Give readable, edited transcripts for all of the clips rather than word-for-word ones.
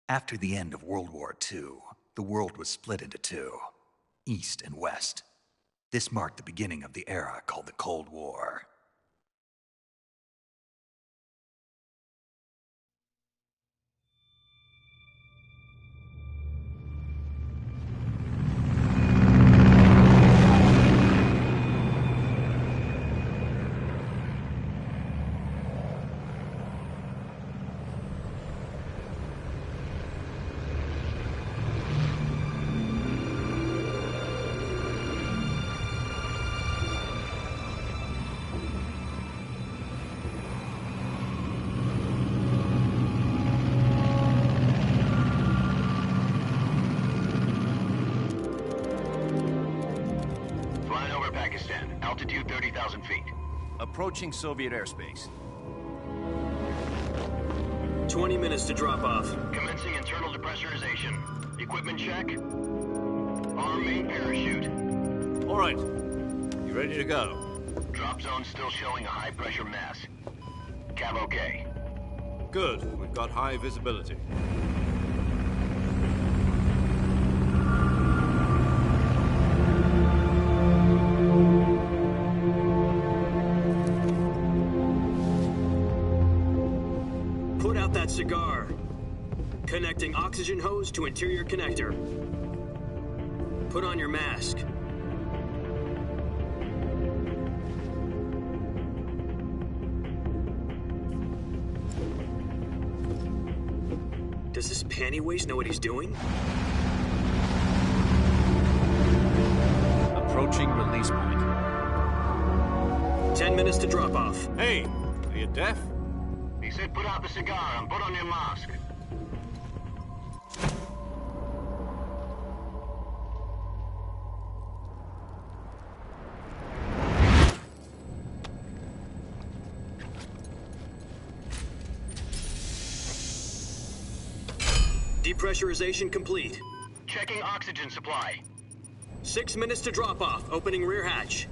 After the end of World War II, the world was split into two, East and West. This marked the beginning of the era called the Cold War. Altitude 30,000 feet. Approaching Soviet airspace. 20 minutes to drop off. Commencing internal depressurization. Equipment check. Arm main parachute. All right. You ready to go? Drop zone still showing a high pressure mass. Cav okay. Good. We've got high visibility. That cigar. Connecting oxygen hose to interior connector. Put on your mask. Does this pantywaist know what he's doing? Approaching release point. 10 minutes to drop off. Hey, are you deaf? He said put out the cigar and put on your mask. Depressurization complete. Checking oxygen supply. 6 minutes to drop off. Opening rear hatch.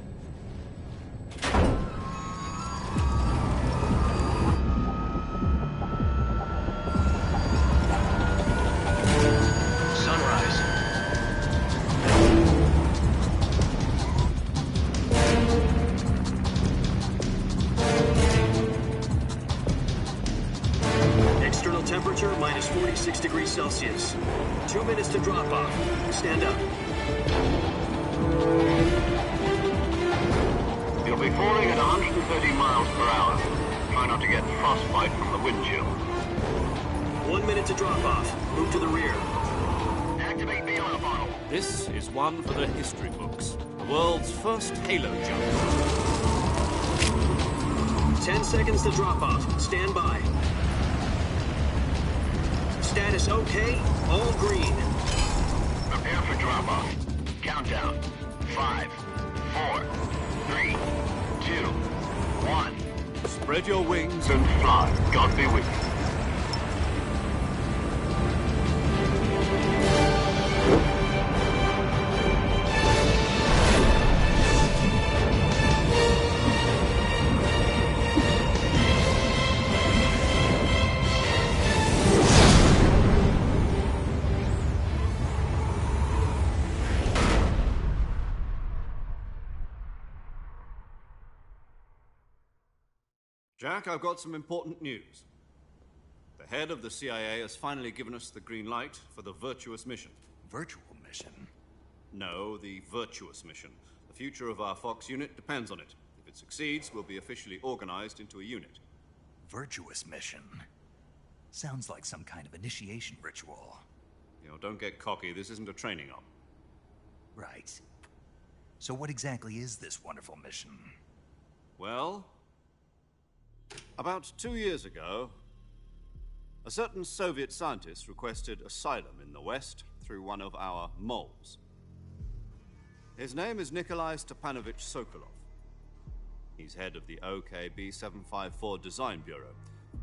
Temperature minus 46 degrees Celsius. 2 minutes to drop off. Stand up. You'll be falling at 130 miles per hour. Try not to get frostbite from the wind chill. 1 minute to drop off. Move to the rear. Activate the alarm bottle. This is one for the history books. The world's first halo jump. 10 seconds to drop off. Stand by. Status okay, all green. Prepare for drop-off. Countdown. 5, 4, 3, 2, 1. Spread your wings and fly. God be with you. Jack, I've got some important news. The head of the CIA has finally given us the green light for the virtuous mission. Virtual mission? No, the virtuous mission. The future of our Fox unit depends on it. If it succeeds, we'll be officially organized into a unit. Virtuous mission? Sounds like some kind of initiation ritual. You know, don't get cocky. This isn't a training op. Right. So what exactly is this wonderful mission? Well, about 2 years ago, a certain Soviet scientist requested asylum in the West through one of our moles. His name is Nikolai Stepanovich Sokolov. He's head of the OKB-754 Design Bureau,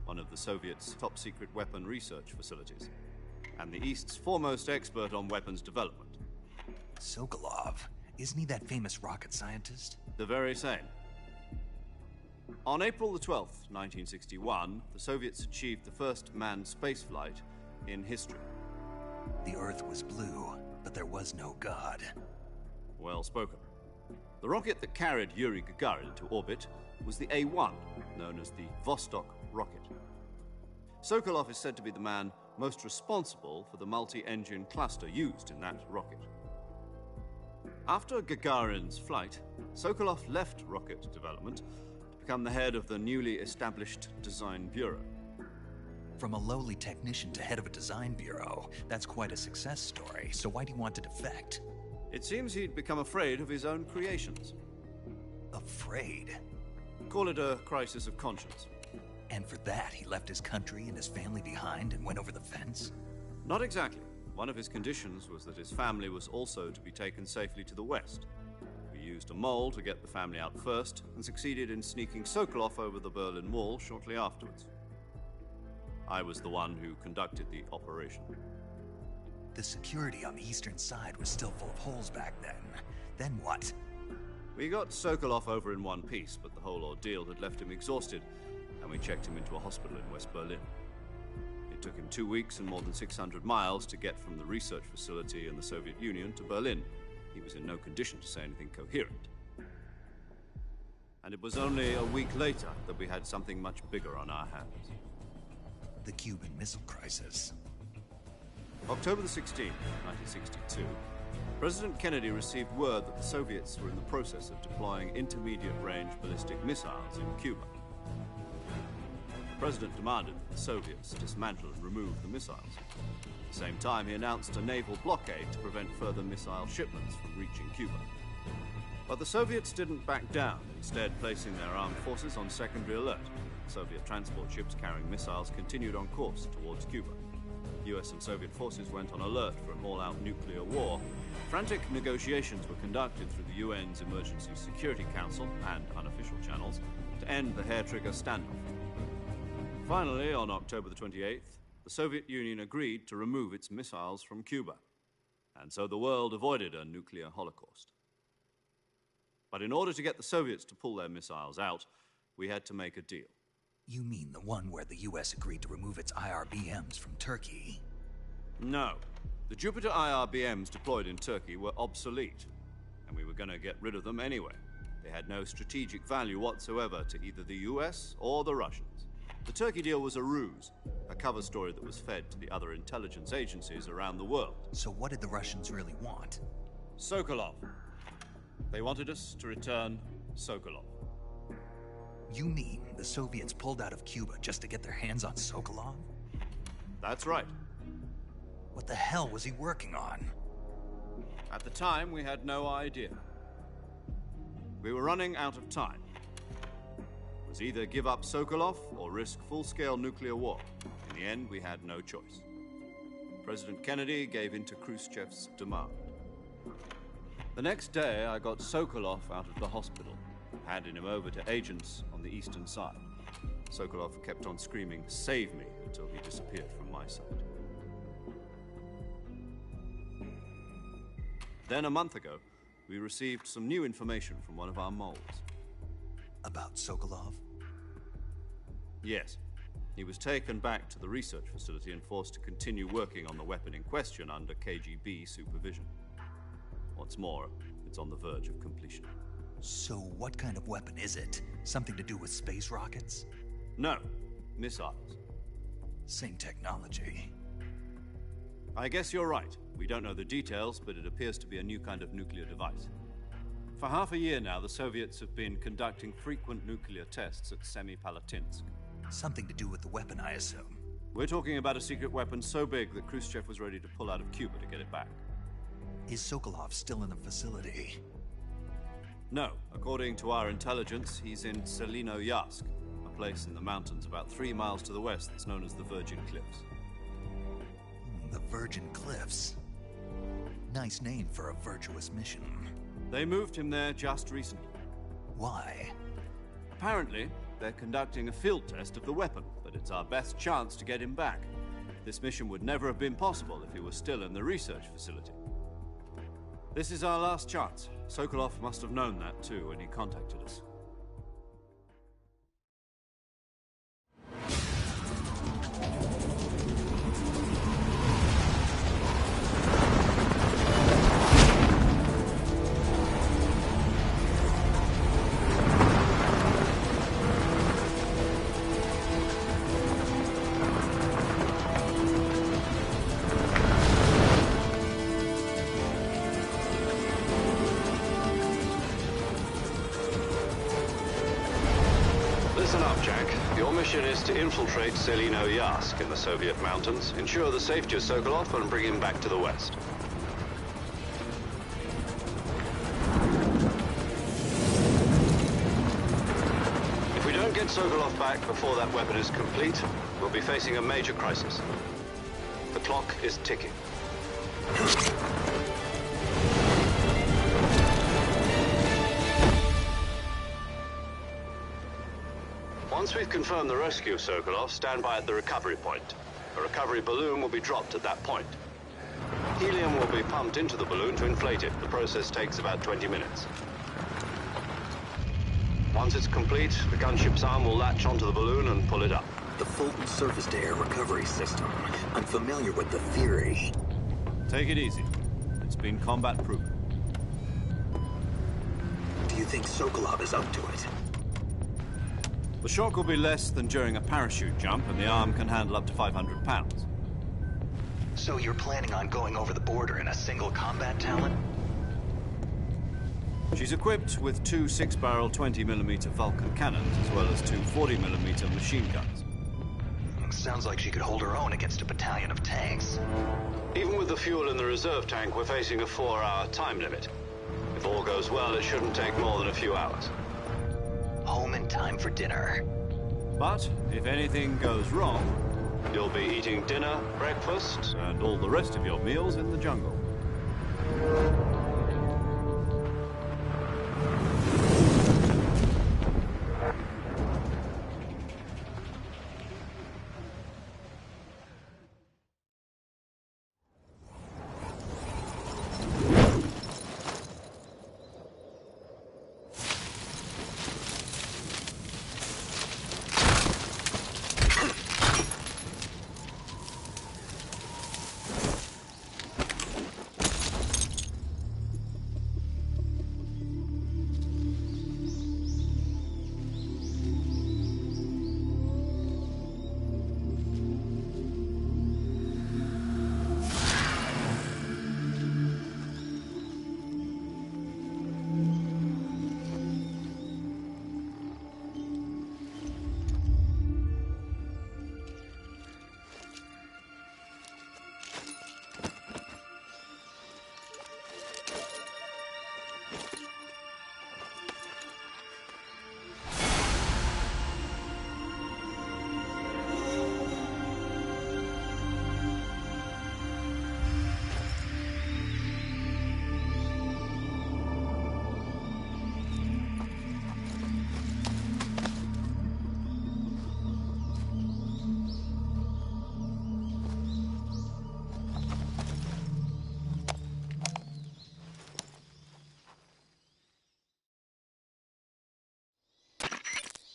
one of the Soviets' top-secret weapon research facilities, and the East's foremost expert on weapons development. Sokolov? Isn't he that famous rocket scientist? The very same. On April the 12th, 1961, the Soviets achieved the first manned spaceflight in history. The Earth was blue, but there was no God. Well spoken. The rocket that carried Yuri Gagarin into orbit was the A-1, known as the Vostok rocket. Sokolov is said to be the man most responsible for the multi-engine cluster used in that rocket. After Gagarin's flight, Sokolov left rocket development to become the head of the newly established Design Bureau. From a lowly technician to head of a design bureau, that's quite a success story, so why do you want to defect? It seems he'd become afraid of his own creations. Afraid? Call it a crisis of conscience. And for that, he left his country and his family behind and went over the fence? Not exactly. One of his conditions was that his family was also to be taken safely to the west. We used a mole to get the family out first and succeeded in sneaking Sokolov over the Berlin Wall shortly afterwards. I was the one who conducted the operation. The security on the eastern side was still full of holes back then. Then what? We got Sokolov over in one piece, but the whole ordeal had left him exhausted, and we checked him into a hospital in West Berlin. It took him 2 weeks and more than 600 miles to get from the research facility in the Soviet Union to Berlin. He was in no condition to say anything coherent. And it was only a week later that we had something much bigger on our hands. The Cuban Missile Crisis. October the 16th, 1962, President Kennedy received word that the Soviets were in the process of deploying intermediate-range ballistic missiles in Cuba. The President demanded that the Soviets dismantle and remove the missiles. At the same time, he announced a naval blockade to prevent further missile shipments from reaching Cuba. But the Soviets didn't back down, instead placing their armed forces on secondary alert. Soviet transport ships carrying missiles continued on course towards Cuba. US and Soviet forces went on alert for an all-out nuclear war. Frantic negotiations were conducted through the UN's Emergency Security Council and unofficial channels to end the hair-trigger standoff. Finally, on October the 28th, the Soviet Union agreed to remove its missiles from Cuba, and so the world avoided a nuclear holocaust. But in order to get the Soviets to pull their missiles out, we had to make a deal. You mean the one where the US agreed to remove its IRBMs from Turkey? No. The Jupiter IRBMs deployed in Turkey were obsolete, and we were going to get rid of them anyway. They had no strategic value whatsoever to either the US or the Russians. The Turkey deal was a ruse, a cover story that was fed to the other intelligence agencies around the world. So what did the Russians really want? Sokolov. They wanted us to return Sokolov. You mean the Soviets pulled out of Cuba just to get their hands on Sokolov? That's right. What the hell was he working on? At the time, we had no idea. We were running out of time. It was either give up Sokolov or risk full-scale nuclear war. In the end, we had no choice. President Kennedy gave in to Khrushchev's demand. The next day, I got Sokolov out of the hospital, handing him over to agents on the eastern side. Sokolov kept on screaming, "Save me," until he disappeared from my sight. Then a month ago, we received some new information from one of our moles. About Sokolov? Yes. He was taken back to the research facility and forced to continue working on the weapon in question under KGB supervision. What's more, it's on the verge of completion. So what kind of weapon is it? Something to do with space rockets? No, missiles. Same technology. I guess you're right. We don't know the details, but it appears to be a new kind of nuclear device. For half a year now, the Soviets have been conducting frequent nuclear tests at Semipalatinsk. Something to do with the weapon, I assume. We're talking about a secret weapon so big that Khrushchev was ready to pull out of Cuba to get it back. Is Sokolov still in the facility? No. According to our intelligence, he's in Selinoyarsk, a place in the mountains about 3 miles to the west that's known as the Virgin Cliffs. The Virgin Cliffs. Nice name for a virtuous mission. They moved him there just recently. Why? Apparently, they're conducting a field test of the weapon, but it's our best chance to get him back. This mission would never have been possible if he was still in the research facility. This is our last chance. Sokolov must have known that too when he contacted us. Listen up, Jack. Your mission is to infiltrate Selino Yask in the Soviet mountains, ensure the safety of Sokolov, and bring him back to the West. If we don't get Sokolov back before that weapon is complete, we'll be facing a major crisis. The clock is ticking. Once we've confirmed the rescue of Sokolov, stand by at the recovery point. A recovery balloon will be dropped at that point. Helium will be pumped into the balloon to inflate it. The process takes about 20 minutes. Once it's complete, the gunship's arm will latch onto the balloon and pull it up. The Fulton surface-to-air recovery system. I'm familiar with the theory. Take it easy. It's been combat-proven. Do you think Sokolov is up to it? The shock will be less than during a parachute jump, and the arm can handle up to 500 pounds. So you're planning on going over the border in a single combat talent? She's equipped with two 6-barrel 20mm Vulcan cannons, as well as two 40mm machine guns. Sounds like she could hold her own against a battalion of tanks. Even with the fuel in the reserve tank, we're facing a 4-hour time limit. If all goes well, it shouldn't take more than a few hours. Home in time for dinner. But if anything goes wrong, you'll be eating dinner, breakfast, and all the rest of your meals in the jungle.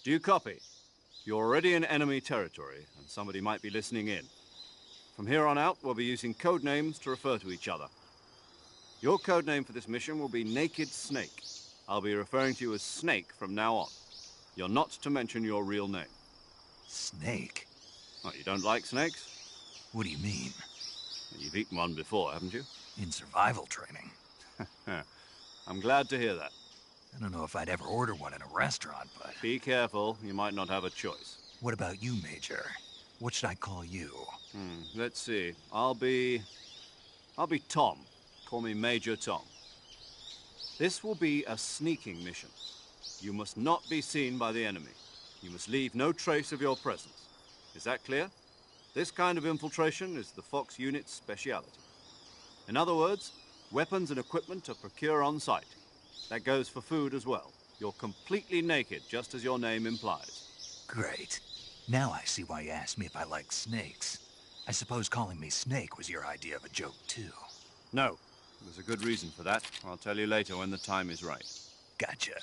Do you copy? You're already in enemy territory, and somebody might be listening in. From here on out, we'll be using code names to refer to each other. Your code name for this mission will be Naked Snake. I'll be referring to you as Snake from now on. You're not to mention your real name. Snake? Oh, you don't like snakes? What do you mean? You've eaten one before, haven't you? In survival training. I'm glad to hear that. I don't know if I'd ever order one in a restaurant, but... Be careful, you might not have a choice. What about you, Major? What should I call you? Let's see. I'll be Tom. Call me Major Tom. This will be a sneaking mission. You must not be seen by the enemy. You must leave no trace of your presence. Is that clear? This kind of infiltration is the Fox unit's speciality. In other words, weapons and equipment are procured on site. That goes for food as well. You're completely naked, just as your name implies. Great. Now I see why you asked me if I like snakes. I suppose calling me Snake was your idea of a joke, too. No. There's a good reason for that. I'll tell you later when the time is right. Gotcha.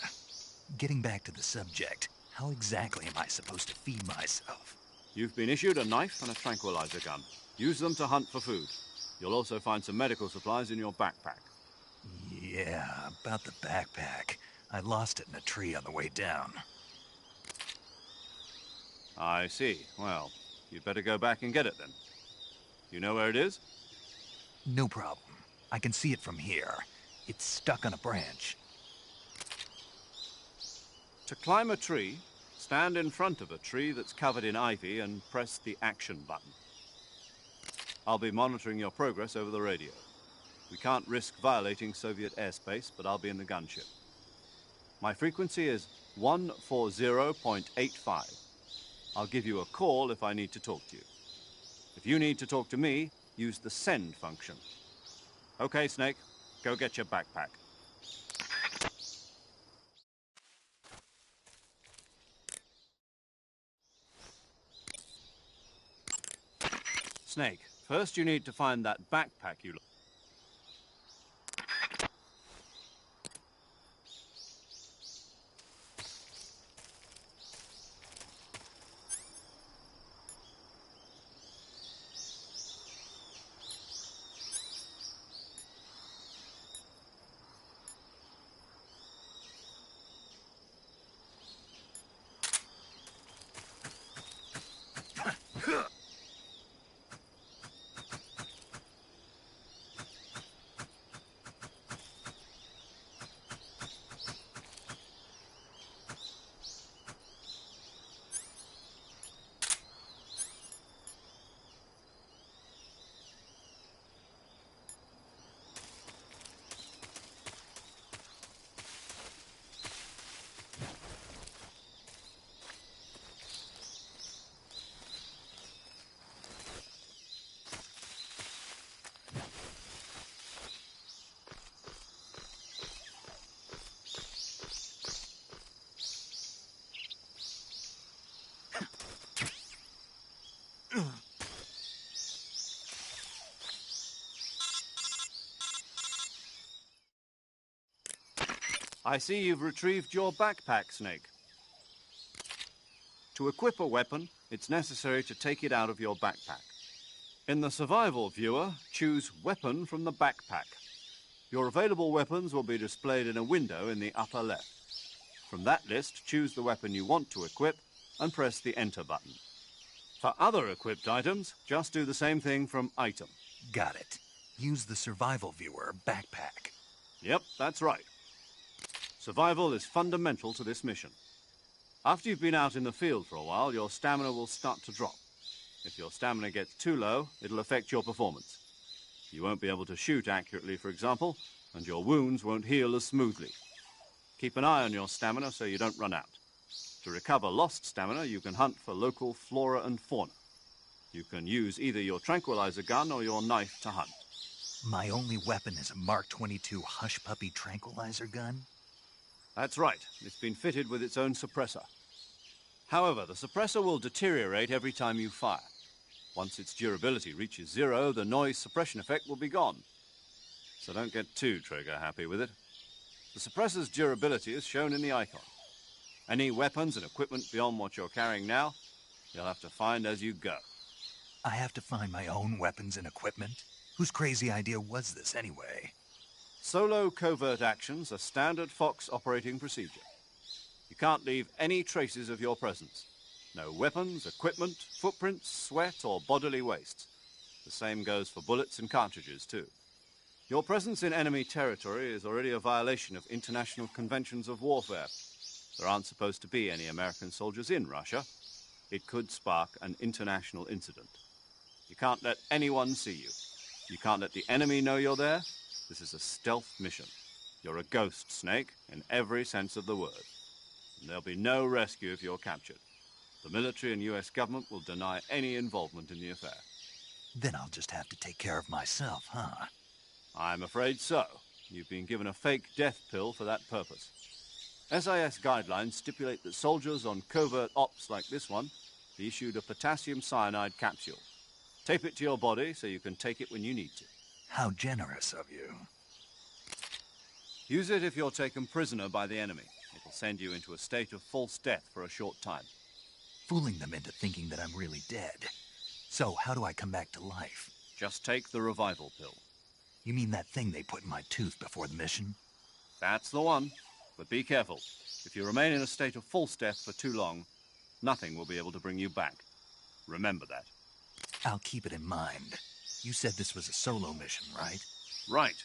Getting back to the subject, how exactly am I supposed to feed myself? You've been issued a knife and a tranquilizer gun. Use them to hunt for food. You'll also find some medical supplies in your backpack. Yeah, about the backpack. I lost it in a tree on the way down. I see. Well, you'd better go back and get it then. You know where it is? No problem. I can see it from here. It's stuck on a branch. To climb a tree, Stand in front of a tree that's covered in ivy and press the action button. I'll be monitoring your progress over the radio. We can't risk violating Soviet airspace, but I'll be in the gunship. My frequency is 140.85. I'll give you a call if I need to talk to you. If you need to talk to me, use the send function. Okay, Snake, go get your backpack. Snake, first you need to find that backpack you lost. I see you've retrieved your backpack, Snake. To equip a weapon, it's necessary to take it out of your backpack. In the survival viewer, choose Weapon from the backpack. Your available weapons will be displayed in a window in the upper left. From that list, choose the weapon you want to equip and press the Enter button. For other equipped items, just do the same thing from Item. Got it. Use the survival viewer backpack. Yep, that's right. Survival is fundamental to this mission. After you've been out in the field for a while, your stamina will start to drop. If your stamina gets too low, it'll affect your performance. You won't be able to shoot accurately, for example, and your wounds won't heal as smoothly. Keep an eye on your stamina so you don't run out. To recover lost stamina, you can hunt for local flora and fauna. You can use either your tranquilizer gun or your knife to hunt. My only weapon is a Mark 22 Hush Puppy tranquilizer gun? That's right. It's been fitted with its own suppressor. However, the suppressor will deteriorate every time you fire. Once its durability reaches 0, the noise suppression effect will be gone. So don't get too trigger-happy with it. The suppressor's durability is shown in the icon. Any weapons and equipment beyond what you're carrying now, you'll have to find as you go. I have to find my own weapons and equipment? Whose crazy idea was this anyway? Solo covert actions are standard Fox operating procedure. You can't leave any traces of your presence. No weapons, equipment, footprints, sweat, or bodily wastes. The same goes for bullets and cartridges, too. Your presence in enemy territory is already a violation of international conventions of warfare. There aren't supposed to be any American soldiers in Russia. It could spark an international incident. You can't let anyone see you. You can't let the enemy know you're there. This is a stealth mission. You're a ghost, Snake, in every sense of the word. And there'll be no rescue if you're captured. The military and US government will deny any involvement in the affair. Then I'll just have to take care of myself, huh? I'm afraid so. You've been given a fake death pill for that purpose. SIS guidelines stipulate that soldiers on covert ops like this one be issued a potassium cyanide capsule. Tape it to your body so you can take it when you need to. How generous of you. Use it if you're taken prisoner by the enemy. It'll send you into a state of false death for a short time. Fooling them into thinking that I'm really dead. So, how do I come back to life? Just take the revival pill. You mean that thing they put in my tooth before the mission? That's the one. But be careful. If you remain in a state of false death for too long, nothing will be able to bring you back. Remember that. I'll keep it in mind. You said this was a solo mission, right? Right.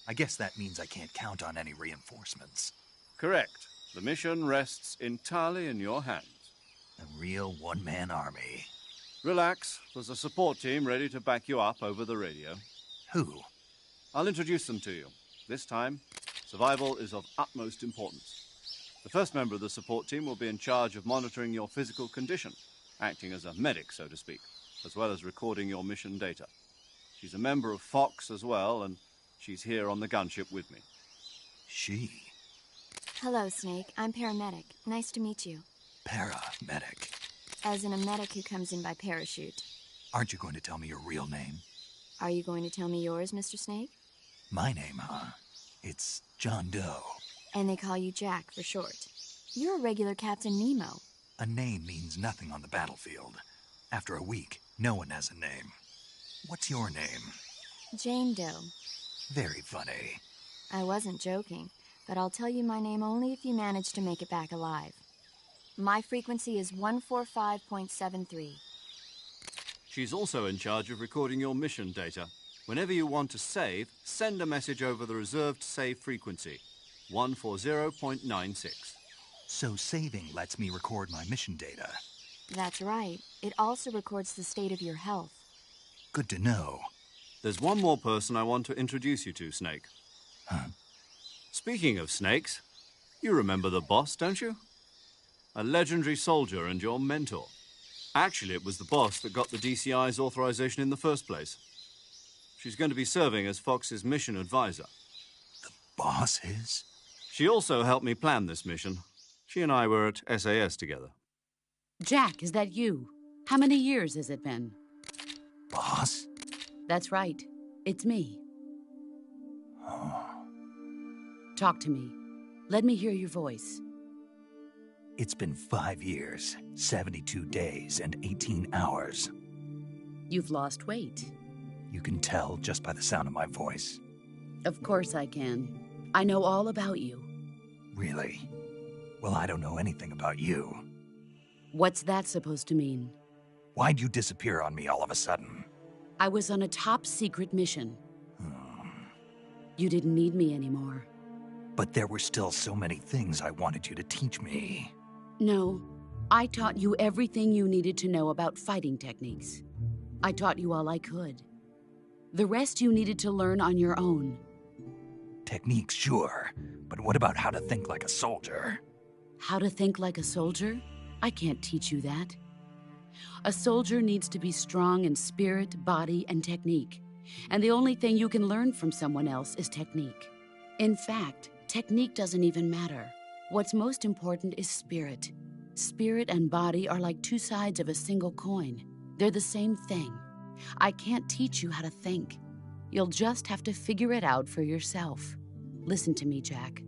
I guess that means I can't count on any reinforcements. Correct. The mission rests entirely in your hands. A real one-man army. Relax, there's a support team ready to back you up over the radio. Who? I'll introduce them to you. This time, survival is of utmost importance. The first member of the support team will be in charge of monitoring your physical condition, acting as a medic, so to speak, as well as recording your mission data. She's a member of Fox as well, and she's here on the gunship with me. She? Hello, Snake. I'm paramedic. Nice to meet you. Paramedic. As in a medic who comes in by parachute. Aren't you going to tell me your real name? Are you going to tell me yours, Mr. Snake? My name, huh? It's John Doe. And they call you Jack for short. You're a regular Captain Nemo. A name means nothing on the battlefield. After a week, no one has a name. What's your name? Jane Doe. Very funny. I wasn't joking, but I'll tell you my name only if you manage to make it back alive. My frequency is 145.73. She's also in charge of recording your mission data. Whenever you want to save, send a message over the reserved save frequency, 140.96. So saving lets me record my mission data. That's right. It also records the state of your health. Good to know. There's one more person I want to introduce you to, Snake. Huh? Speaking of snakes, you remember the boss, don't you? A legendary soldier and your mentor. Actually, it was the boss that got the DCI's authorization in the first place. She's going to be serving as Fox's mission advisor. The boss is? She also helped me plan this mission. She and I were at SAS together. Jack, is that you? How many years has it been? Boss? That's right. It's me. Oh. Talk to me. Let me hear your voice. It's been 5 years, 72 days, and 18 hours. You've lost weight. You can tell just by the sound of my voice. Of course I can. I know all about you. Really? Well, I don't know anything about you. What's that supposed to mean? Why'd you disappear on me all of a sudden? I was on a top-secret mission. You didn't need me anymore. But there were still so many things I wanted you to teach me. No, I taught you everything you needed to know about fighting techniques. I taught you all I could. The rest you needed to learn on your own. Techniques, sure. But what about how to think like a soldier? How to think like a soldier? I can't teach you that. A soldier needs to be strong in spirit, body, and technique. And the only thing you can learn from someone else is technique. In fact, technique doesn't even matter. What's most important is spirit. Spirit and body are like two sides of a single coin. They're the same thing. I can't teach you how to think. You'll just have to figure it out for yourself. Listen to me, Jack.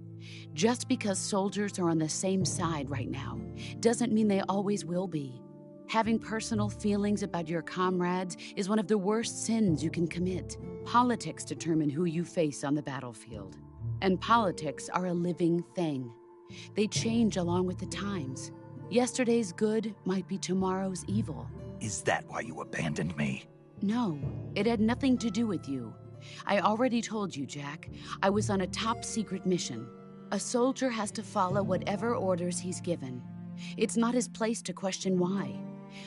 Just because soldiers are on the same side right now doesn't mean they always will be. Having personal feelings about your comrades is one of the worst sins you can commit. Politics determine who you face on the battlefield. And politics are a living thing. They change along with the times. Yesterday's good might be tomorrow's evil. Is that why you abandoned me? No, it had nothing to do with you. I already told you, Jack. I was on a top-secret mission. A soldier has to follow whatever orders he's given. It's not his place to question why.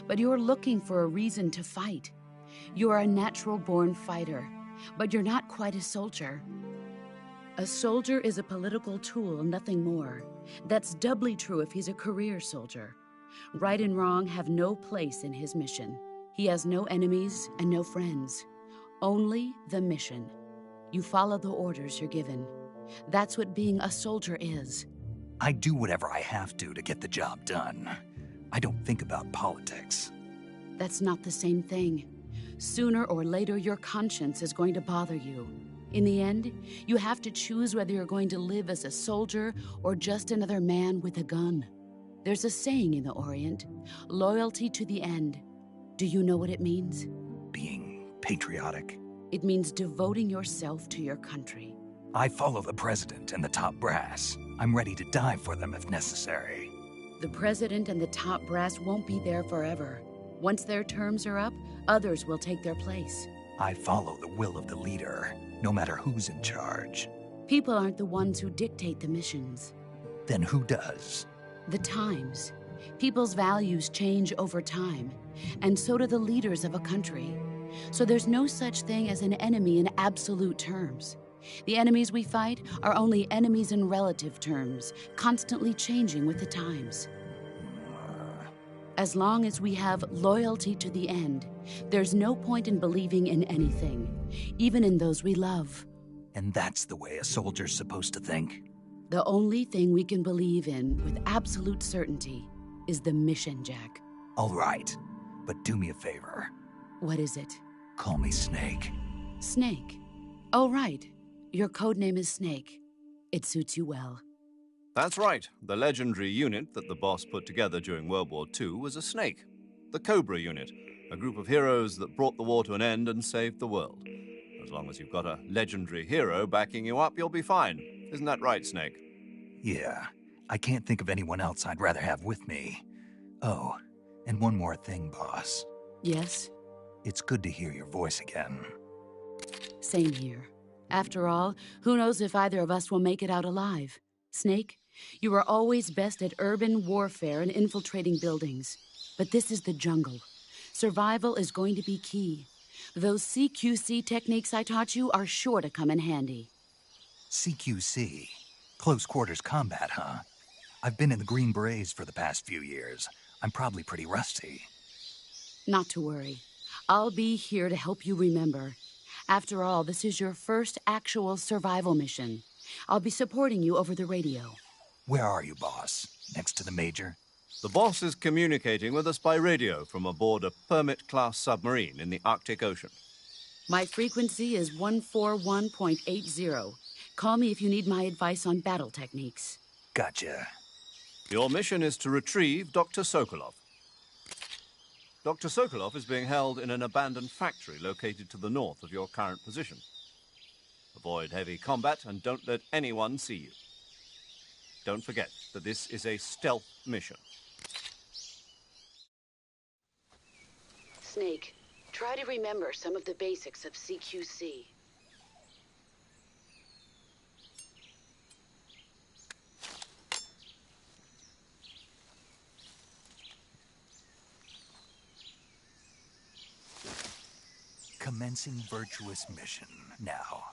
But you're looking for a reason to fight. You're a natural-born fighter, but you're not quite a soldier. A soldier is a political tool, nothing more. That's doubly true if he's a career soldier. Right and wrong have no place in his mission. He has no enemies and no friends. Only the mission. You follow the orders you're given. That's what being a soldier is. I do whatever I have to get the job done. I don't think about politics. That's not the same thing. Sooner or later, your conscience is going to bother you. In the end, you have to choose whether you're going to live as a soldier or just another man with a gun. There's a saying in the Orient, loyalty to the end. Do you know what it means? Being patriotic. It means devoting yourself to your country. I follow the president and the top brass. I'm ready to die for them if necessary. The president and the top brass won't be there forever. Once their terms are up, others will take their place. I follow the will of the leader, no matter who's in charge. People aren't the ones who dictate the missions. Then who does? The times. People's values change over time, and so do the leaders of a country. So there's no such thing as an enemy in absolute terms. The enemies we fight are only enemies in relative terms, constantly changing with the times. As long as we have loyalty to the end, there's no point in believing in anything, even in those we love. And that's the way a soldier's supposed to think? The only thing we can believe in with absolute certainty is the mission, Jack. All right, but do me a favor. What is it? Call me Snake. Snake. Oh, right. Your codename is Snake. It suits you well. That's right. The legendary unit that the boss put together during World War II was a snake. The Cobra unit, a group of heroes that brought the war to an end and saved the world. As long as you've got a legendary hero backing you up, you'll be fine. Isn't that right, Snake? Yeah, I can't think of anyone else I'd rather have with me. Oh, and one more thing, boss. Yes? It's good to hear your voice again. Same here. After all, who knows if either of us will make it out alive? Snake, you are always best at urban warfare and infiltrating buildings. But this is the jungle. Survival is going to be key. Those CQC techniques I taught you are sure to come in handy. CQC? Close quarters combat, huh? I've been in the Green Berets for the past few years. I'm probably pretty rusty. Not to worry. I'll be here to help you remember. After all, this is your first actual survival mission. I'll be supporting you over the radio. Where are you, boss? Next to the Major? The boss is communicating with us by radio from aboard a Permit-class submarine in the Arctic Ocean. My frequency is 141.80. Call me if you need my advice on battle techniques. Gotcha. Your mission is to retrieve Dr. Sokolov. Dr. Sokolov is being held in an abandoned factory located to the north of your current position. Avoid heavy combat and don't let anyone see you. Don't forget that this is a stealth mission. Snake, try to remember some of the basics of CQC. Commencing virtuous mission now.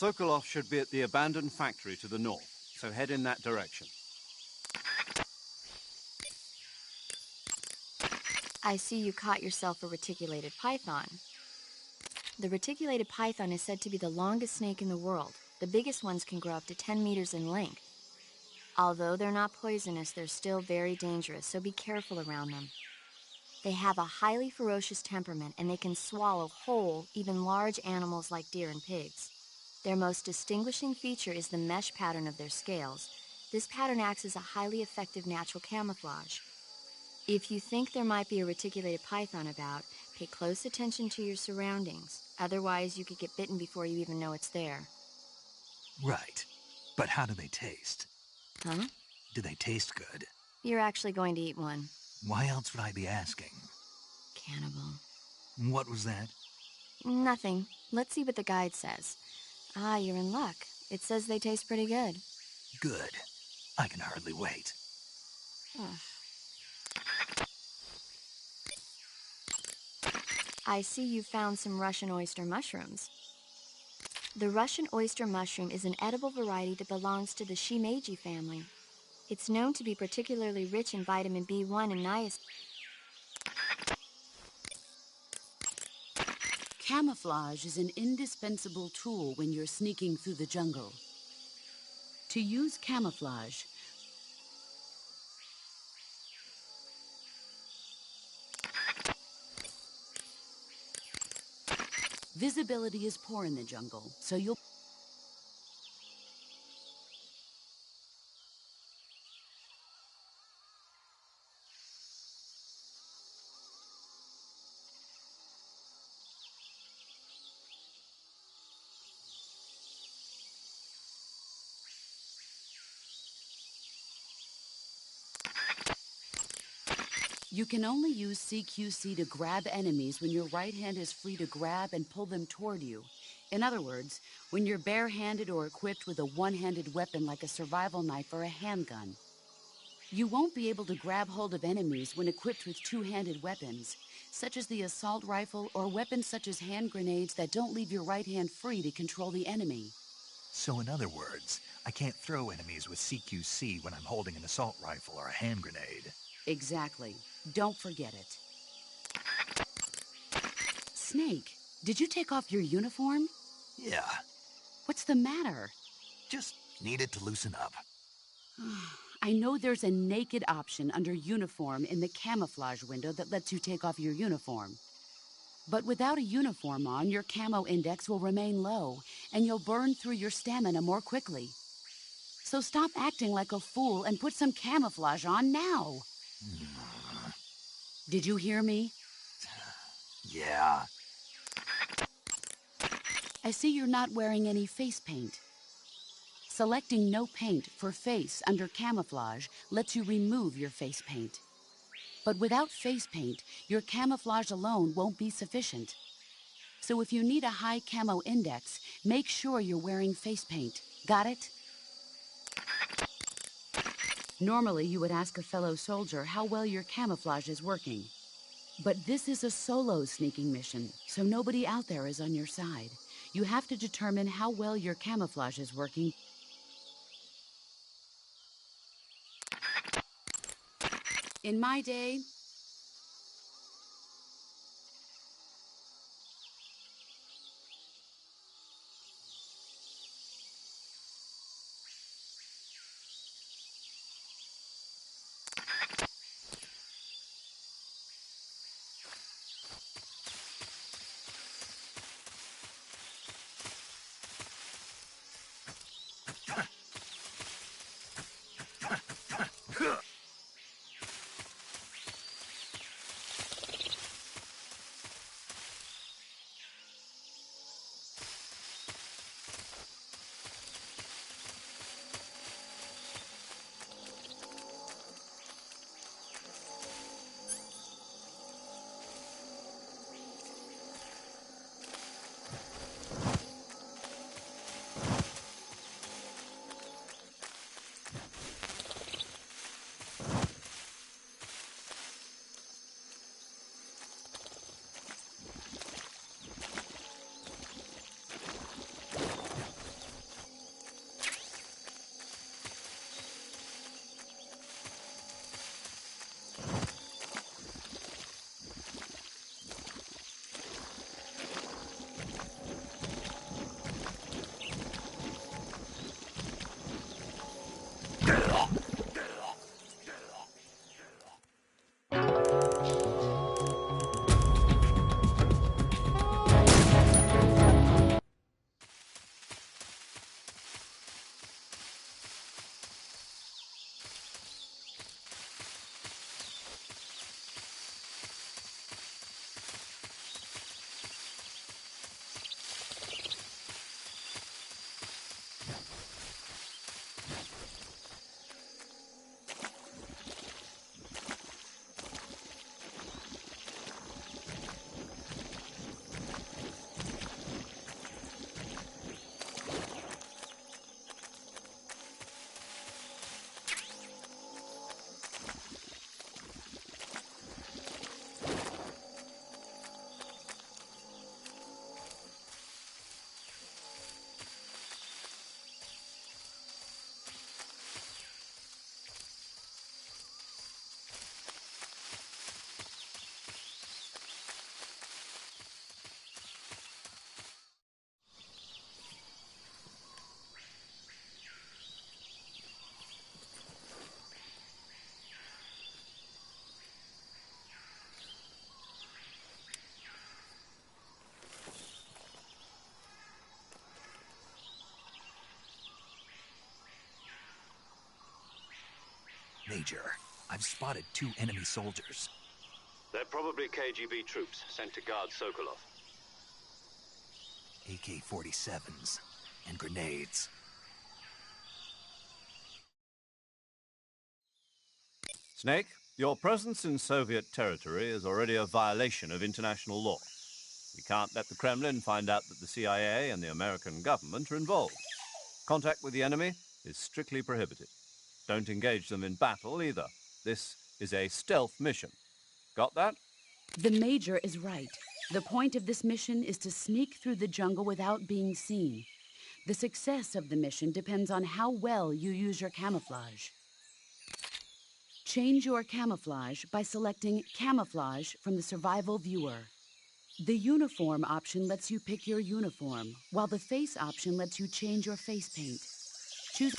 Sokolov should be at the abandoned factory to the north, so head in that direction. I see you caught yourself a reticulated python. The reticulated python is said to be the longest snake in the world. The biggest ones can grow up to 10 meters in length. Although they're not poisonous, they're still very dangerous, so be careful around them. They have a highly ferocious temperament, and they can swallow whole, even large animals like deer and pigs. Their most distinguishing feature is the mesh pattern of their scales. This pattern acts as a highly effective natural camouflage. If you think there might be a reticulated python about, pay close attention to your surroundings. Otherwise, you could get bitten before you even know it's there. Right. But how do they taste? Huh? Do they taste good? You're actually going to eat one. Why else would I be asking? Cannibal. What was that? Nothing. Let's see what the guide says. Ah, you're in luck. It says they taste pretty good. Good. I can hardly wait. I see you found some Russian oyster mushrooms. The Russian oyster mushroom is an edible variety that belongs to the shimeji family. It's known to be particularly rich in vitamin B1 and niacin. Camouflage is an indispensable tool when you're sneaking through the jungle. To use camouflage, visibility is poor in the jungle, so you'll... You can only use CQC to grab enemies when your right hand is free to grab and pull them toward you. In other words, when you're barehanded or equipped with a one-handed weapon like a survival knife or a handgun. You won't be able to grab hold of enemies when equipped with two-handed weapons, such as the assault rifle or weapons such as hand grenades that don't leave your right hand free to control the enemy. So in other words, I can't throw enemies with CQC when I'm holding an assault rifle or a hand grenade. Exactly. Don't forget it. Snake, did you take off your uniform? Yeah, What's the matter? just needed to loosen up. I know there's a naked option under uniform in the camouflage window that lets you take off your uniform. But without a uniform on, your camo index will remain low, and you'll burn through your stamina more quickly. So stop acting like a fool and put some camouflage on now. Did you hear me? Yeah. I see you're not wearing any face paint. Selecting no paint for face under camouflage lets you remove your face paint. But without face paint, your camouflage alone won't be sufficient. So if you need a high camo index, make sure you're wearing face paint. Got it? Normally, you would ask a fellow soldier how well your camouflage is working. But this is a solo sneaking mission, so nobody out there is on your side. You have to determine how well your camouflage is working. In my day, Major, I've spotted 2 enemy soldiers. They're probably KGB troops sent to guard Sokolov. AK-47s and grenades. Snake, your presence in Soviet territory is already a violation of international law. We can't let the Kremlin find out that the CIA and the American government are involved. Contact with the enemy is strictly prohibited. Don't engage them in battle either. This is a stealth mission. Got that? The Major is right. The point of this mission is to sneak through the jungle without being seen. The success of the mission depends on how well you use your camouflage. Change your camouflage by selecting Camouflage from the Survival Viewer. The Uniform option lets you pick your uniform, while the Face option lets you change your face paint. Choose...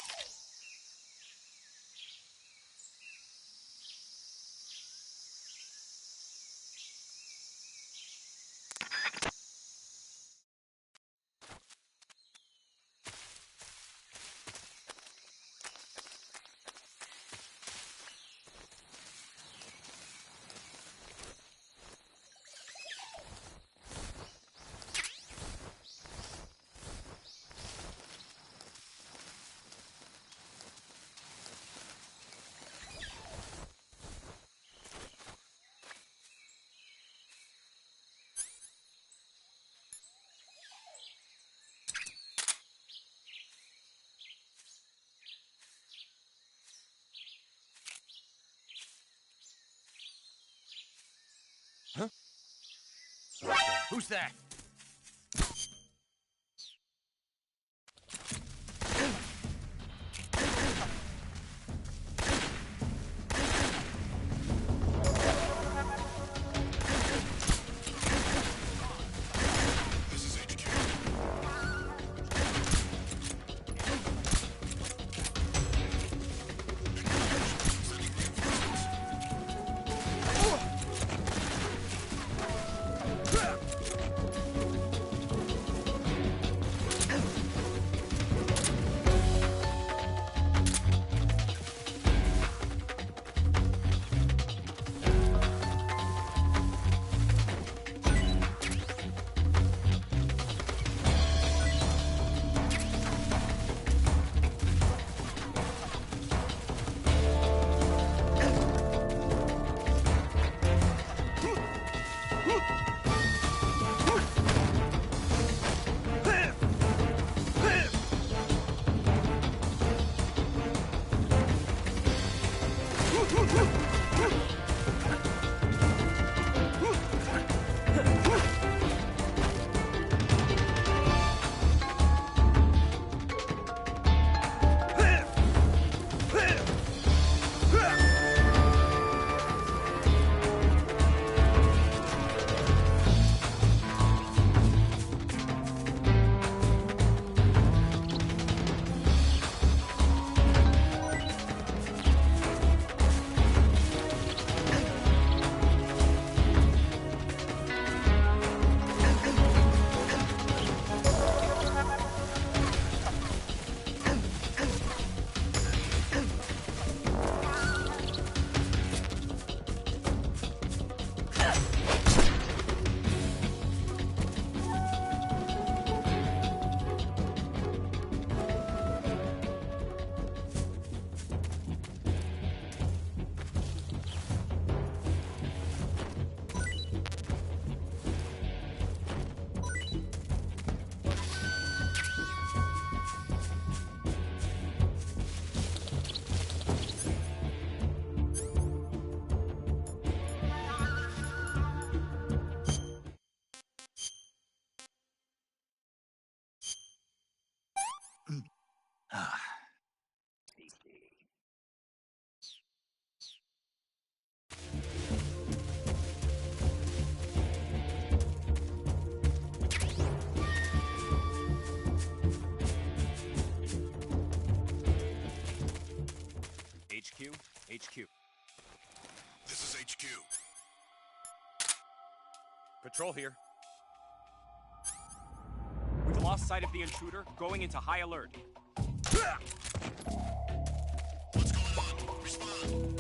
Who's that? HQ. This is HQ. Patrol here. We've lost sight of the intruder, going into high alert. What's going on? Respond.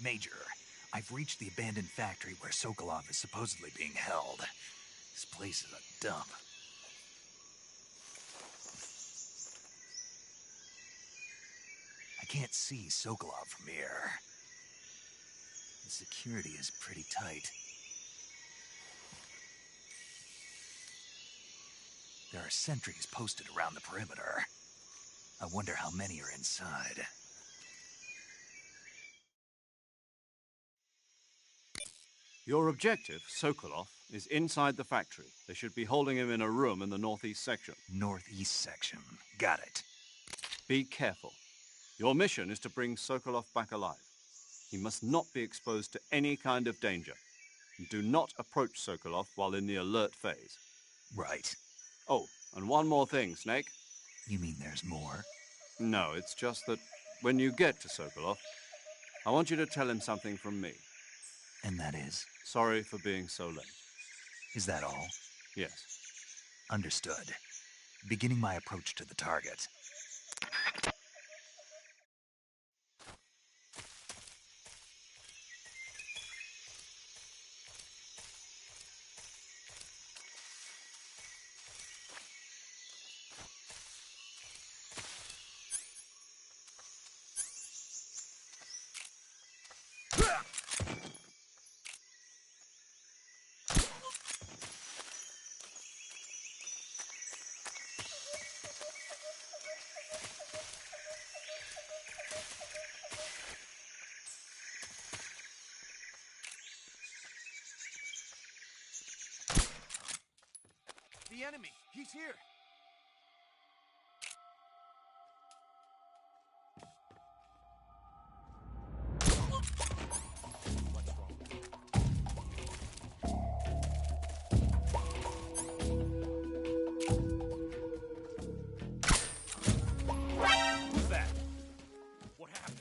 Major, I've reached the abandoned factory where Sokolov is supposedly being held. This place is a dump. I can't see Sokolov from here. The security is pretty tight. There are sentries posted around the perimeter. I wonder how many are inside. Your objective, Sokolov, is inside the factory. They should be holding him in a room in the northeast section. Northeast section. Got it. Be careful. Your mission is to bring Sokolov back alive. He must not be exposed to any kind of danger. And do not approach Sokolov while in the alert phase. Right. Oh, and one more thing, Snake. You mean there's more? No, it's just that when you get to Sokolov, I want you to tell him something from me. And that is? Sorry for being so late. Is that all? Yes. Understood. Beginning my approach to the target. The enemy! He's here! Who's that? What happened?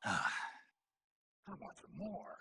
How about some more?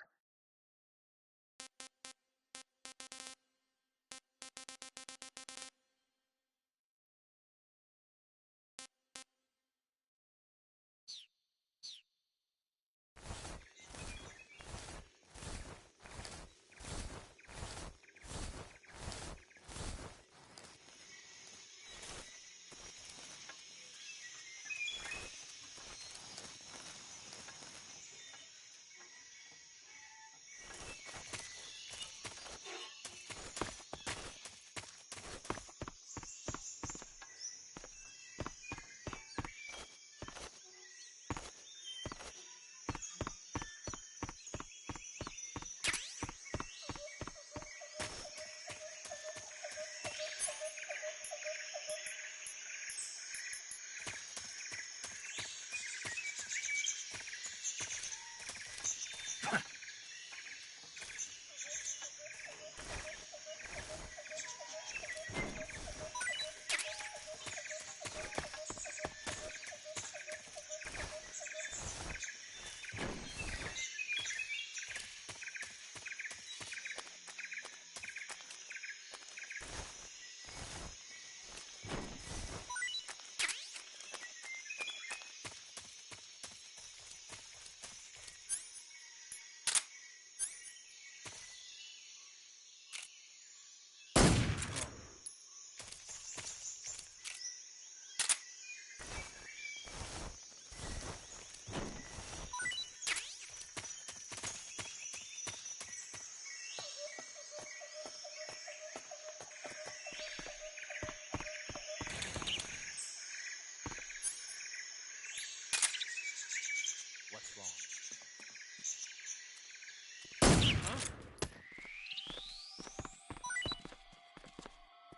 What's wrong?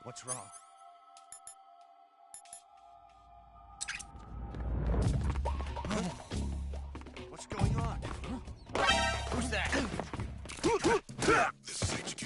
What's wrong? What's going on? Who's that? This is HQ.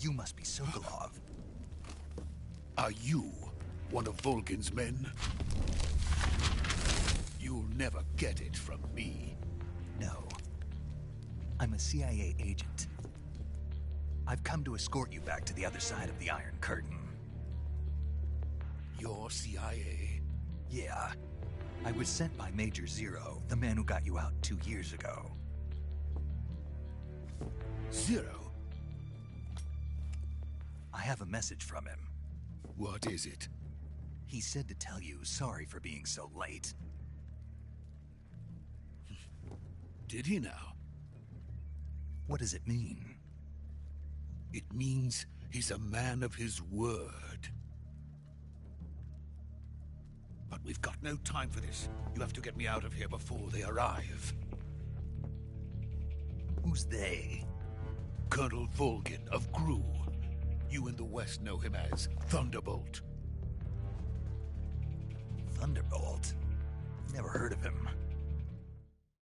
You must be Sokolov. Are you one of Volgin's men? You'll never get it from me. No. I'm a CIA agent. I've come to escort you back to the other side of the Iron Curtain. You're CIA? Yeah. I was sent by Major Zero, the man who got you out 2 years ago. Zero? I have a message from him. What is it? He said to tell you sorry for being so late. Did he now? What does it mean? It means he's a man of his word. But we've got no time for this. You have to get me out of here before they arrive. Who's they? Colonel Volgin of Gru. You in the West know him as Thunderbolt. Thunderbolt? Never heard of him.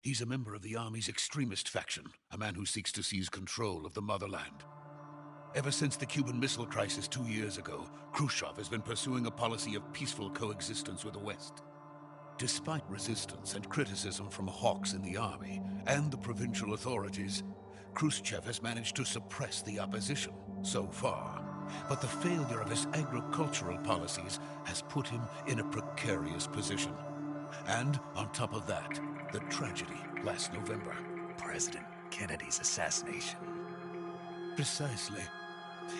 He's a member of the Army's extremist faction, a man who seeks to seize control of the motherland. Ever since the Cuban Missile Crisis 2 years ago, Khrushchev has been pursuing a policy of peaceful coexistence with the West. Despite resistance and criticism from hawks in the army and the provincial authorities, Khrushchev has managed to suppress the opposition so far. But the failure of his agricultural policies has put him in a precarious position. And on top of that, the tragedy last November. President Kennedy's assassination. Precisely.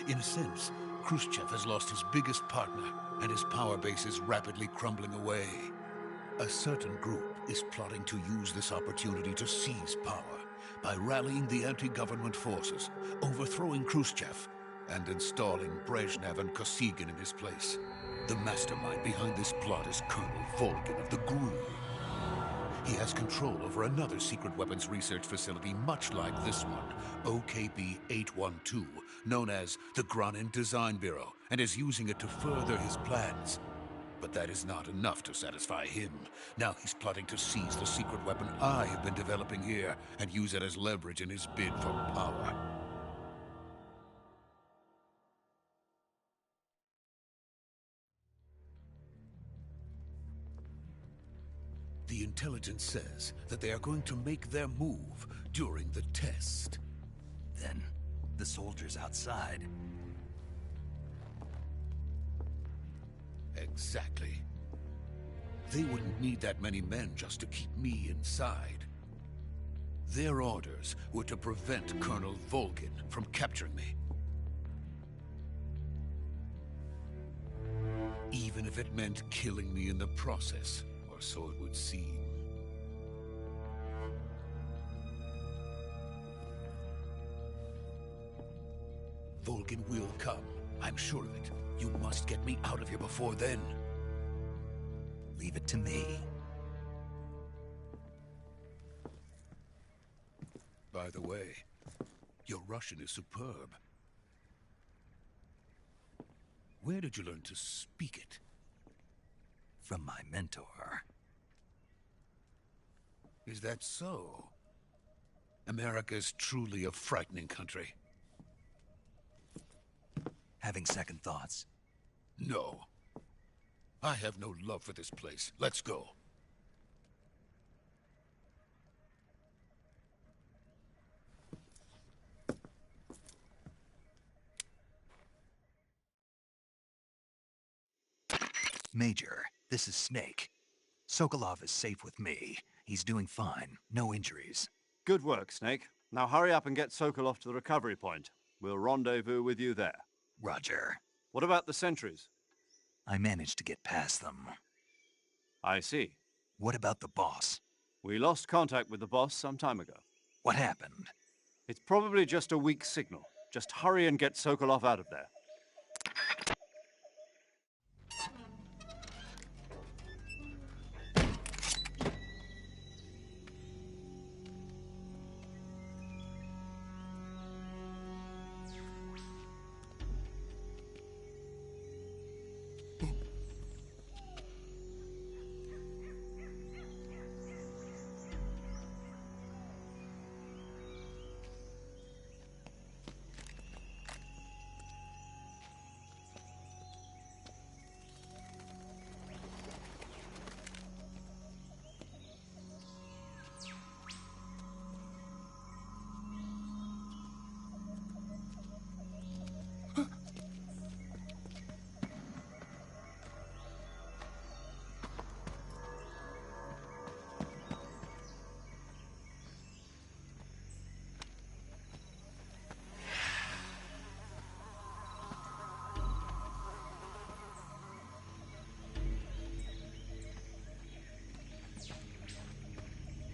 In a sense, Khrushchev has lost his biggest partner, and his power base is rapidly crumbling away. A certain group is plotting to use this opportunity to seize power by rallying the anti-government forces, overthrowing Khrushchev, and installing Brezhnev and Kosygin in his place. The mastermind behind this plot is Colonel Volgin of the Gru. He has control over another secret weapons research facility much like this one, OKB-812, known as the Granin Design Bureau, and is using it to further his plans. But that is not enough to satisfy him. Now he's plotting to seize the secret weapon I have been developing here and use it as leverage in his bid for power. The intelligence says that they are going to make their move during the test. Then, the soldiers outside. Exactly. They wouldn't need that many men just to keep me inside. Their orders were to prevent Colonel Volgin from capturing me. Even if it meant killing me in the process, or so it would seem. Volgin will come. I'm sure of it. You must get me out of here before then. Leave it to me. By the way, your Russian is superb. Where did you learn to speak it? From my mentor. Is that so? America is truly a frightening country. Having second thoughts? No. I have no love for this place. Let's go. Major, this is Snake. Sokolov is safe with me. He's doing fine. No injuries. Good work, Snake. Now hurry up and get Sokolov to the recovery point. We'll rendezvous with you there. Roger. What about the sentries? I managed to get past them. I see. What about the boss? We lost contact with the boss some time ago. What happened? It's probably just a weak signal. Just hurry and get Sokolov out of there.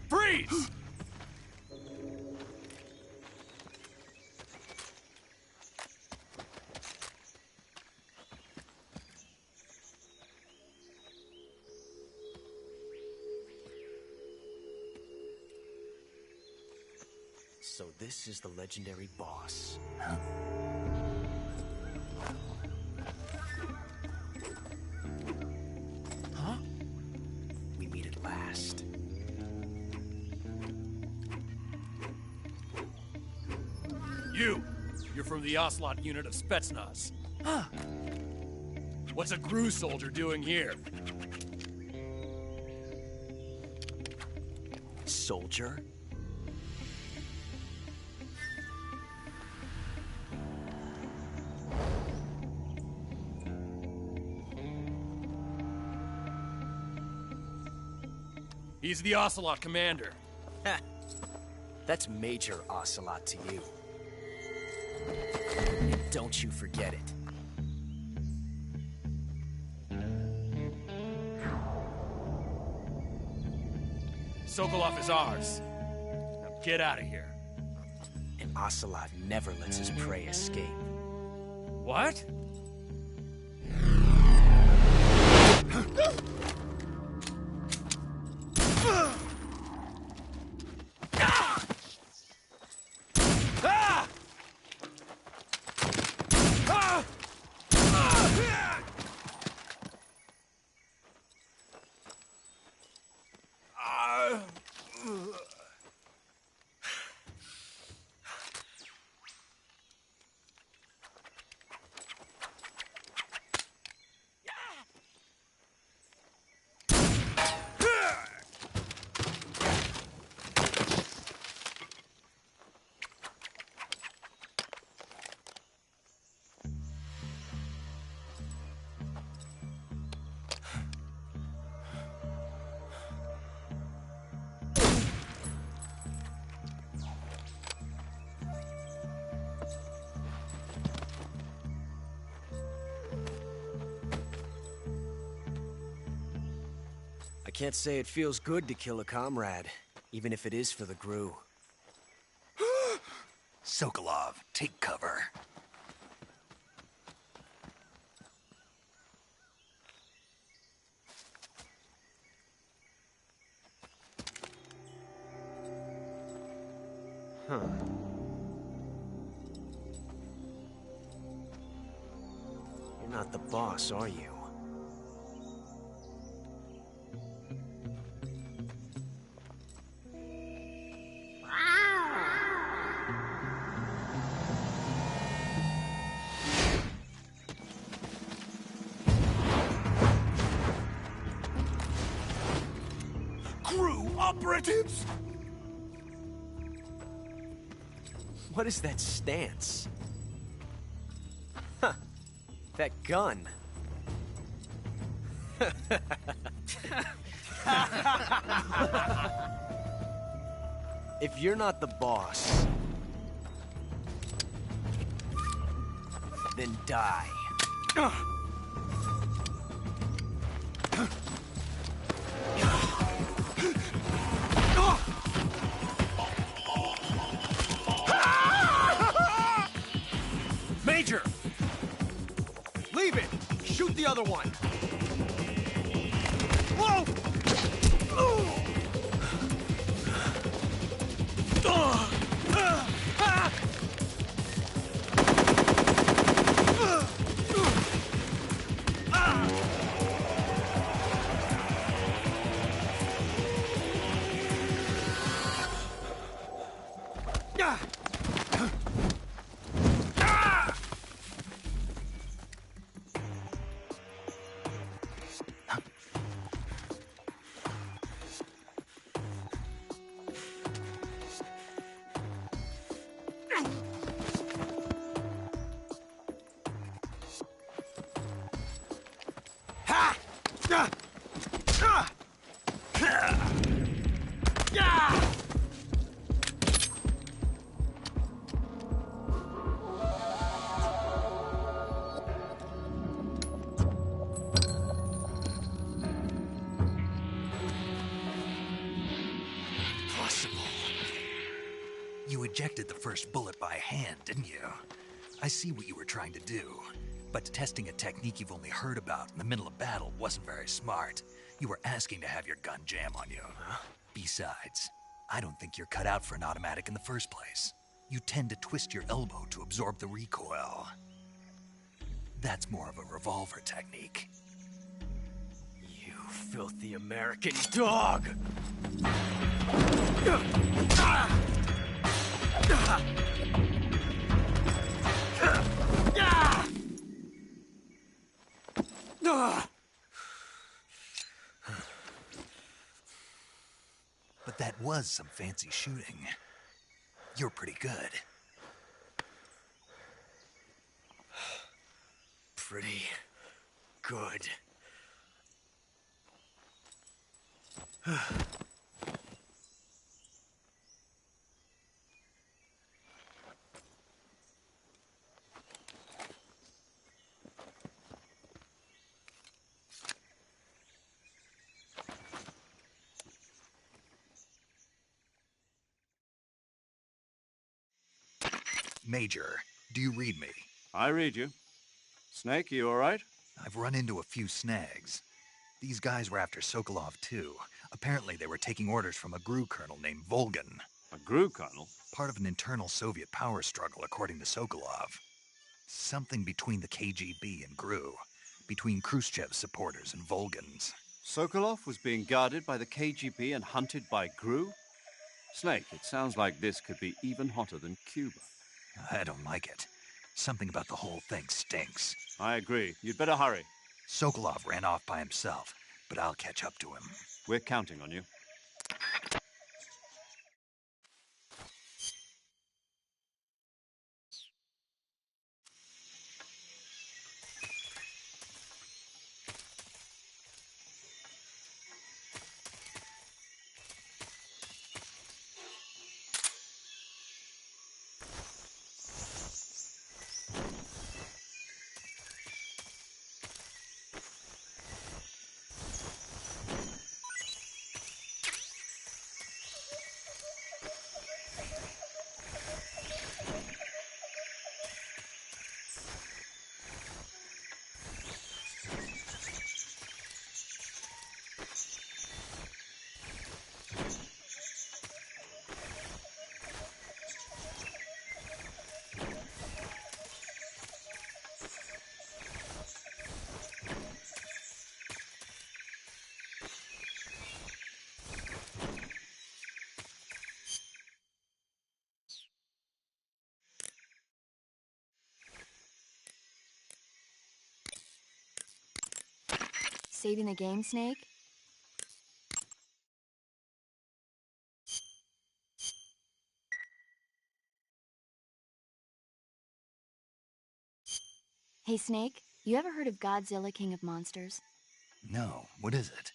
Freeze! So this is the legendary boss. Huh? We meet at last. You're from the Ocelot unit of Spetsnaz. Huh. What's a GRU soldier doing here? Soldier? He's the Ocelot commander. Ha! That's Major Ocelot to you. And don't you forget it. Sokolov is ours. Now get out of here. And Ocelot never lets his prey escape. What? I can't say it feels good to kill a comrade, even if it is for the GRU. Sokolov, take cover. Huh. You're not the boss, are you? GRU operatives? What is that stance? Huh. That gun. If you're not the boss, then die. Major! Leave it! Shoot the other one! Whoa! You ejected the first bullet by hand, didn't you? I see what you were trying to do. But testing a technique you've only heard about in the middle of battle wasn't very smart. You were asking to have your gun jam on you. Besides, I don't think you're cut out for an automatic in the first place. You tend to twist your elbow to absorb the recoil. That's more of a revolver technique. You filthy American dog! But that was some fancy shooting. You're pretty good. Pretty good. Major, do you read me? I read you. Snake, you all right? I've run into a few snags. These guys were after Sokolov too. Apparently they were taking orders from a GRU colonel named Volgan. A GRU colonel? Part of an internal Soviet power struggle, according to Sokolov. Something between the KGB and GRU. Between Khrushchev's supporters and Volgan's. Sokolov was being guarded by the KGB and hunted by GRU? Snake, it sounds like this could be even hotter than Cuba. I don't like it. Something about the whole thing stinks. I agree. You'd better hurry. Sokolov ran off by himself, but I'll catch up to him. We're counting on you. Saving the game, Snake? Hey, Snake, you ever heard of Godzilla, King of Monsters? No, what is it?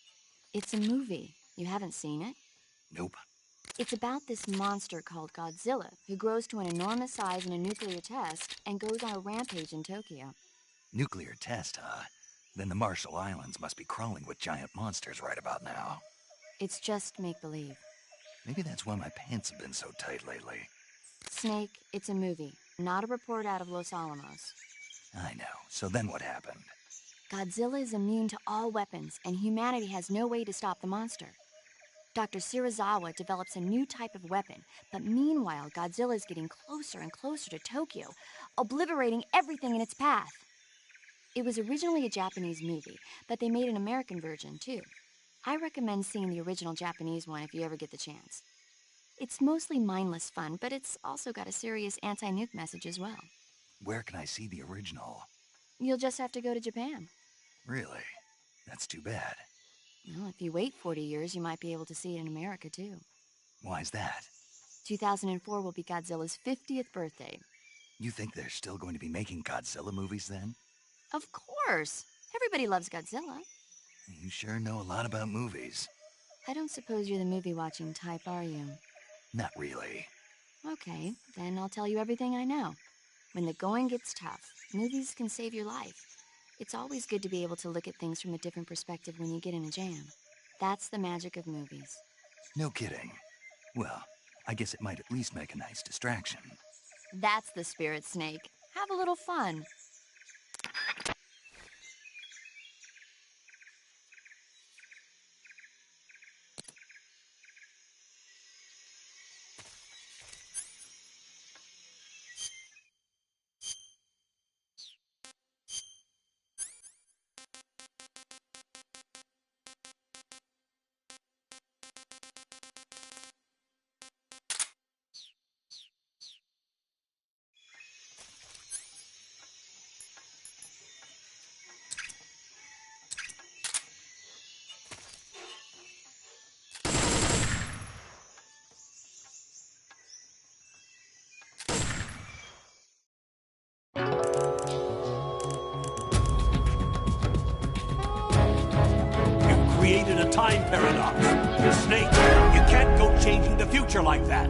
It's a movie. You haven't seen it? Nope. It's about this monster called Godzilla, who grows to an enormous size in a nuclear test and goes on a rampage in Tokyo. Nuclear test, huh? Then the Marshall Islands must be crawling with giant monsters right about now. It's just make-believe. Maybe that's why my pants have been so tight lately. Snake, it's a movie, not a report out of Los Alamos. I know. So then what happened? Godzilla is immune to all weapons, and humanity has no way to stop the monster. Dr. Shirazawa develops a new type of weapon, but meanwhile, Godzilla is getting closer and closer to Tokyo, obliterating everything in its path. It was originally a Japanese movie, but they made an American version, too. I recommend seeing the original Japanese one if you ever get the chance. It's mostly mindless fun, but it's also got a serious anti-nuke message as well. Where can I see the original? You'll just have to go to Japan. Really? That's too bad. Well, if you wait 40 years, you might be able to see it in America, too. Why's that? 2004 will be Godzilla's 50th birthday. You think they're still going to be making Godzilla movies then? Of course! Everybody loves Godzilla. You sure know a lot about movies. I don't suppose you're the movie-watching type, are you? Not really. Okay, then I'll tell you everything I know. When the going gets tough, movies can save your life. It's always good to be able to look at things from a different perspective when you get in a jam. That's the magic of movies. No kidding. Well, I guess it might at least make a nice distraction. That's the spirit, Snake. Have a little fun. Created a time paradox. Snake, you can't go changing the future like that.